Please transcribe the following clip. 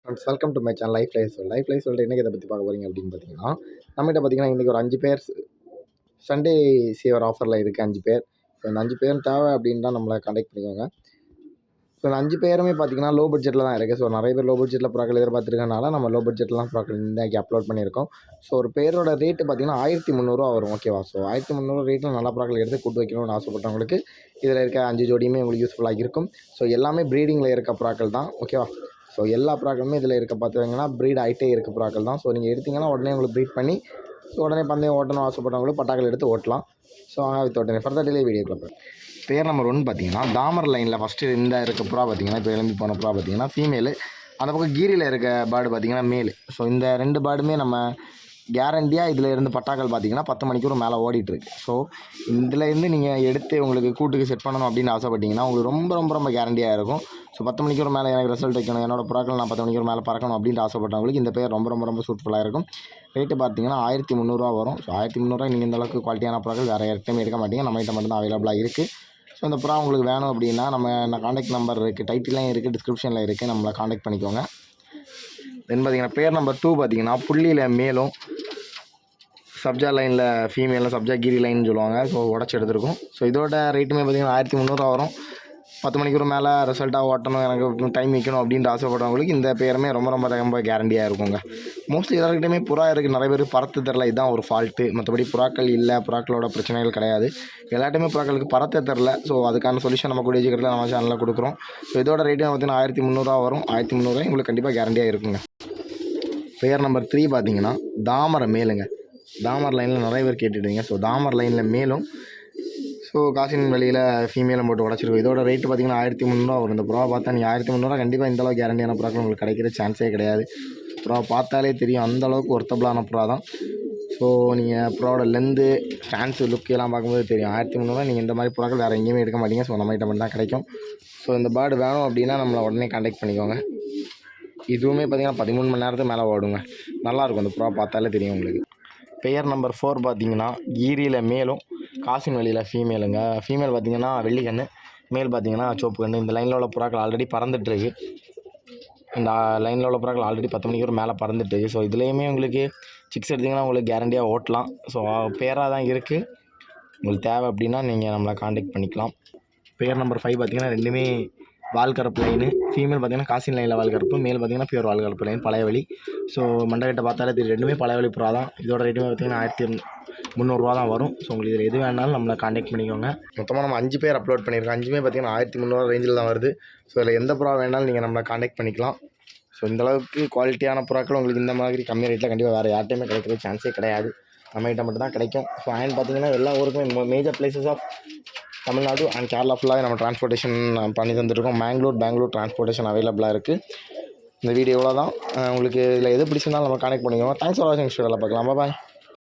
Friends welcome to my channel life சொல்லிட்டு இன்றைக்கி இதை பற்றி பார்க்க போகிறீங்க அப்படின்னு பார்த்தீங்கன்னா நம்மகிட்ட பார்த்தீங்கன்னா இன்றைக்கி ஒரு 5 பேர் சண்டே சேவர் ஆஃபரில் இருக்குது 5 பேர். ஸோ அந்த 5 பேரும் தேவை அப்படின்னு தான் நம்மளை கான்டாக்ட் பண்ணிக்கோங்க. ஸோ அந்த 5 பேருமே பார்த்தீங்கன்னா லோ பட்ஜெட்டில் தான் இருக்குது. ஸோ நிறைய பேர் லோ பட்ஜெட்டில் ப்ராக்கள் எதிர்பார்த்துருக்கனால நம்ம லோ பட்ஜெட்லாம் ப்ராக்கள் இன்றைக்கி அப்லோட் பண்ணியிருக்கோம். ஸோ ஒரு பேரோட ரேட்டு பார்த்தீங்கன்னா 1300 வரும். ஓகேவா? ஸோ 1300 ரேட்டில் நல்ல ப்ராக்கள் எடுத்து கூட்டு வைக்கணும்னு ஆசைப்பட்டவங்களுக்கு இதில் இருக்க 5 ஜோடியுமே உங்களுக்கு யூஸ்ஃபுல்லாக இருக்கும். ஸோ எல்லாமே ப்ரீடிங்கில் இருக்க ப்ராக்கள் தான். ஓகேவா? ஸோ எல்லா ப்ராக்களுமே இதில் இருக்க பார்த்துக்கிங்கன்னா ப்ரீட் ஆகிட்டே இருக்க ப்ராக்கள் தான். ஸோ நீங்கள் எடுத்திங்கன்னா உடனே உங்களுக்கு ப்ரீட் பண்ணி ஸோ உடனே பந்தயம் ஓட்டணும் ஆசைப்பட்டவங்களுக்கு பட்டாக்கள் எடுத்து ஓட்டலாம். ஸோ வித் உடனே ஃபர்தர் டிலே வீடியோ கிளப். பேர் நம்பர் 1 பார்த்தீங்கன்னா தாமர் லைனில் ஃபஸ்ட்டு இந்த இருக்க ப்ரா பார்த்தீங்கன்னா இப்போ எழும்பி போன ப்ரா பார்த்தீங்கன்னா ஃபீமேலு. அந்த பக்கம் கீரியில் இருக்க பேர்டு பார்த்தீங்கன்னா மேலு. ஸோ இந்த 2 பேர்டுமே நம்ம கேரண்டியாக இதில் இருந்து பட்டாக்கள் பார்த்தீங்கன்னா 10 மணிக்கூர் மேலே ஓடிட்டுருக்கு. ஸோ இதிலேருந்து நீங்கள் எடுத்து உங்களுக்கு கூட்டுக்கு செட் பண்ணணும் அப்படின்னு ஆசைப்பட்டீங்கன்னா உங்களுக்கு ரொம்ப ரொம்ப ரொம்ப கேரண்டியாக இருக்கும். ஸோ 10 மணிக்கூர் மேலே எனக்கு ரிசல்ட் வைக்கணும், என்னோடய புறாக்கள் நான் 10 மணிக்கூர் மேலே பறக்கணும் அப்படின்ட்டு ஆசைப்பட்டவங்களுக்கு இந்த பேர் ரொம்ப ரொம்ப ரொம்ப சூட்ஃபுல்லாக இருக்கும். ரேட்டு பார்த்தீங்கன்னா 1300 வரும். ஸோ 1300 நீங்கள் இந்த அளவுக்கு குவாலிட்டியான புறாக்கள் வேறு இடத்தையுமே எடுக்க மாட்டீங்க. நம்மகிட்ட மட்டும் தான் அவைலபிளாக இருக்குது. ஸோ இந்த புறா உங்களுக்கு வேணும் அப்படின்னா நம்ம காண்டாக்ட் நம்பர் இருக்குது, டைட்டிலையும் இருக்குது, டிஸ்கிரிப்ஷனில் இருக்குது, நம்மளை காண்டாக்ட் பண்ணிக்கோங்க. தென் பார்த்தீங்கன்னா பேர் நம்பர் 2 பார்த்தீங்கன்னா புள்ளியில் மேலும் சப்ஜா லைனில் ஃபீமேலில் சப்ஜா கீரி லைன்னு சொல்லுவாங்க. ஸோ உடச்சி எடுத்துருக்கும். ஸோ இதோட ரேட்டுமே பார்த்திங்கன்னா 1300 வரும். 10 மணிக்கூர் மேலே ரிசல்ட்டாக ஓட்டணும், எனக்கு டைம் வைக்கணும் அப்படின்ட்டு ஆசைப்படுறவங்களுக்கு இந்த பேருமே ரொம்ப ரொம்ப ரொம்ப கேரண்டியாக இருக்குங்க. மோஸ்ட்லி எல்லாருக்கிட்டையுமே புறா இருக்குது, நிறைய பேர் பறத்து தெரில, இதுதான் ஒரு ஃபால்ட்டு. மற்றபடி புறாக்கள் இல்லை, புறாக்களோட பிரச்சனைகள் கிடையாது. எல்லாட்டையுமே புறாக்களுக்கு பறத்த தெரில. ஸோ அதுக்கான சொல்யூஷன் நம்ம கூடிய சீக்கிரத்தில் நம்ம சேனலில் கொடுக்குறோம். ஸோ இதோட ரேட்டு பார்த்திங்கன்னா 1300 வரும். 1300 உங்களுக்கு கண்டிப்பாக கேரண்டியாக இருக்குங்க. பேர் நம்பர் 3 பார்த்தீங்கன்னா தாமரை மேலுங்க. தாமர் லைனில் நிறைய பேர் கேட்டுட்டீங்க. ஸோ தாமர் லைனில் மேலும் ஸோ காசின் வெளியில் ஃபீமேலும் போட்டு உடச்சிருக்கும். இதோட ரேட்டு பார்த்திங்கன்னா 1300 வரும். இந்த புறா பார்த்தா நீங்கள் 1300 கண்டிப்பாக இந்தளவுக்கு கேரண்டியான புறாக்கள் உங்களுக்கு கிடைக்கிற சான்ஸே கிடையாது. புறா பார்த்தாலே தெரியும் அந்தளவுக்கு ஒர்த்தபிளான புறா தான். ஸோ நீங்கள் புறாவோட லென்த்து ஸ்டான்ஸு லுக் எல்லாம் பார்க்கும்போது தெரியும் 1300 நீங்கள் இந்த மாதிரி புறாக்கள் வேறு எங்கேயுமே எடுக்க மாட்டீங்க. ஸோ நம்ம கிட்ட மட்டும் தான் கிடைக்கும். ஸோ இந்த பேர்டு வேணும் அப்படின்னா நம்மளை உடனே கான்டாக்ட் பண்ணிக்கோங்க. இதுவுமே பார்த்திங்கன்னா 13 மணி நேரத்துக்கு மேலே ஓடுங்க. நல்லாயிருக்கும். அந்த புறா பார்த்தாலே தெரியும் உங்களுக்கு. பெயர் நம்பர் 4 பார்த்தீங்கன்னா கீரியில் மேலும் காசின் வெளியில் ஃபீமேலுங்க. ஃபீமேல் பார்த்திங்கன்னா வெள்ளிக்கண்ணு, மேல் பார்த்திங்கன்னா சோப்பு கண்ணு. இந்த லைனில் உள்ள புறாக்கள் ஆல்ரெடி பறந்துட்டுருக்கு. இந்த லைனில் உள்ள புறாக்கள் ஆல்ரெடி 10 மணிக்கூர் மேலே பறந்துட்டுருக்கு. ஸோ இதுலேயுமே உங்களுக்கு சிக்ஸ் எடுத்திங்கன்னா உங்களுக்கு கேரண்டியாக ஓட்டலாம். ஸோ பேராக தான் இருக்குது. உங்களுக்கு தேவை அப்படின்னா நீங்கள் நம்மளை கான்டாக்ட் பண்ணிக்கலாம். பேர் நம்பர் 5 பார்த்திங்கன்னா ரெண்டுமே வால் கருப்பு லைனு. ஃபீமேல் பார்த்திங்கன்னா காசின் லைனில் வால் கருப்பு, மேல் பார்த்திங்கன்னா பியூர் வால் கருப்பு லைன் பழைய வழி. ஸோ மண்டகிட்ட பார்த்தாலே தெரியும் ரெண்டுமே பழைய வழி புறா தான். இதோட ரேட்டுமே பார்த்திங்கன்னா 1300 தான் வரும். ஸோ உங்களுக்கு இதில் எது வேணாலும் நம்மளை கான்டாக்ட் பண்ணிக்கோங்க. மொத்தமாக நம்ம 5 பேர் அப்லோட் பண்ணியிருக்கோம். 5மே பார்த்திங்கன்னா 1300 ரேஞ்சில் தான் வருது. ஸோ இதில் எந்த புறா வேணாலும் நீங்கள் நம்மளை கான்டாக்ட் பண்ணிக்கலாம். ஸோ இந்தளவுக்கு குவாலிட்டியான புறாக்கள் உங்களுக்கு இந்த மாதிரி கம்மி ரேட்டில் கண்டிப்பாக வேறு யார்ட்டையுமே கிடைக்கிற சான்ஸே கிடையாது. நம்மகிட்ட மட்டும் தான் கிடைக்கும். ஸோ அண்ட் பார்த்திங்கன்னா எல்லா ஊருக்குமே major places of Tamil Nadu and Kerala ஃபுல்லாகவே நம்ம டிரான்ஸ்போர்ட்டேஷன் பண்ணி தந்துருக்கோம். பெங்களூர் டிரான்ஸ்போர்ட்டேஷன் அவைலபிளாக இருக்குது. இந்த வீடியோவில் தான் உங்களுக்கு இதில் எது பிடிச்சிருந்தாலும் நம்ம கான்டாக்ட் பண்ணிக்கோங்க. தேங்க்ஸ் ஃபார் வாட்சிங். ஸ்டூடியோவில் பார்க்கலாம். பாய்.